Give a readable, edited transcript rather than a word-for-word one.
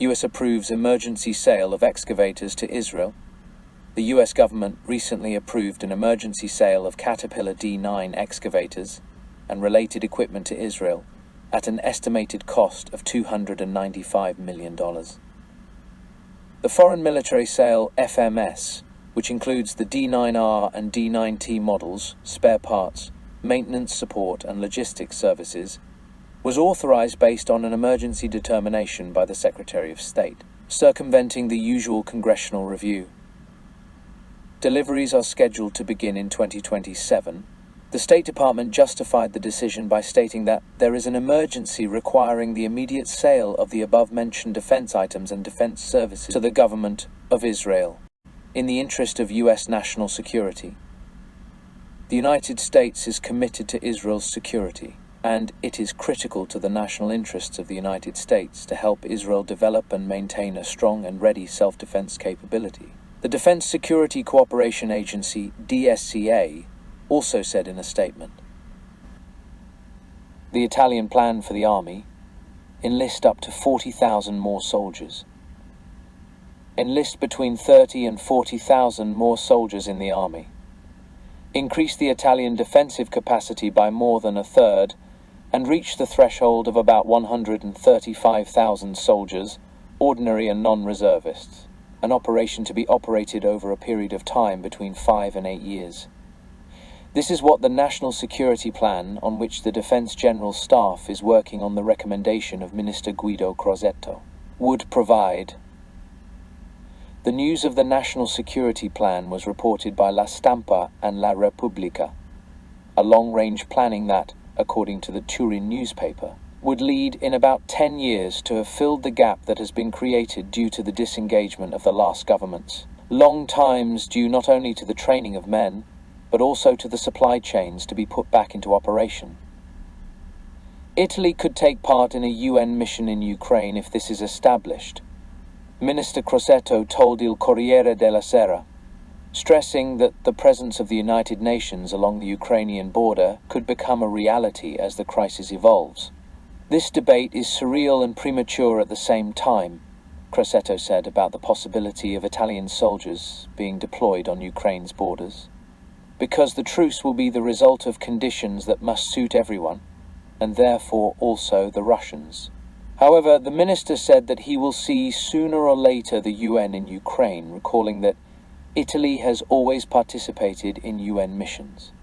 US approves emergency sale of excavators to Israel. The US government recently approved an emergency sale of Caterpillar D9 excavators and related equipment to Israel at an estimated cost of $295 million. The Foreign Military Sale FMS, which includes the D9R and D9T models, spare parts, maintenance support and logistics services, was authorized based on an emergency determination by the Secretary of State, circumventing the usual congressional review. Deliveries are scheduled to begin in 2027. The State Department justified the decision by stating that there is an emergency requiring the immediate sale of the above-mentioned defense items and defense services to the government of Israel, in the interest of U.S. national security. The United States is committed to Israel's security, and it is critical to the national interests of the United States to help Israel develop and maintain a strong and ready self-defense capability. The Defense Security Cooperation Agency, DSCA, also said in a statement. The Italian plan for the army: enlist up to 40,000 more soldiers. Enlist between 30 and 40,000 more soldiers in the army. Increase the Italian defensive capacity by more than a third and reach the threshold of about 135,000 soldiers, ordinary and non-reservists, an operation to be operated over a period of time between 5 and 8 years. This is what the National Security Plan, on which the Defense General Staff is working on the recommendation of Minister Guido Crosetto, would provide. The news of the National Security Plan was reported by La Stampa and La Repubblica, a long-range planning that, according to the Turin newspaper, would lead in about 10 years to have filled the gap that has been created due to the disengagement of the last governments. Long times due not only to the training of men, but also to the supply chains to be put back into operation. Italy could take part in a UN mission in Ukraine if this is established, Minister Crosetto told Il Corriere della Sera, stressing that the presence of the United Nations along the Ukrainian border could become a reality as the crisis evolves. This debate is surreal and premature at the same time, Crosetto said about the possibility of Italian soldiers being deployed on Ukraine's borders, because the truce will be the result of conditions that must suit everyone, and therefore also the Russians. However, the minister said that he will see sooner or later the UN in Ukraine, recalling that Italy has always participated in UN missions.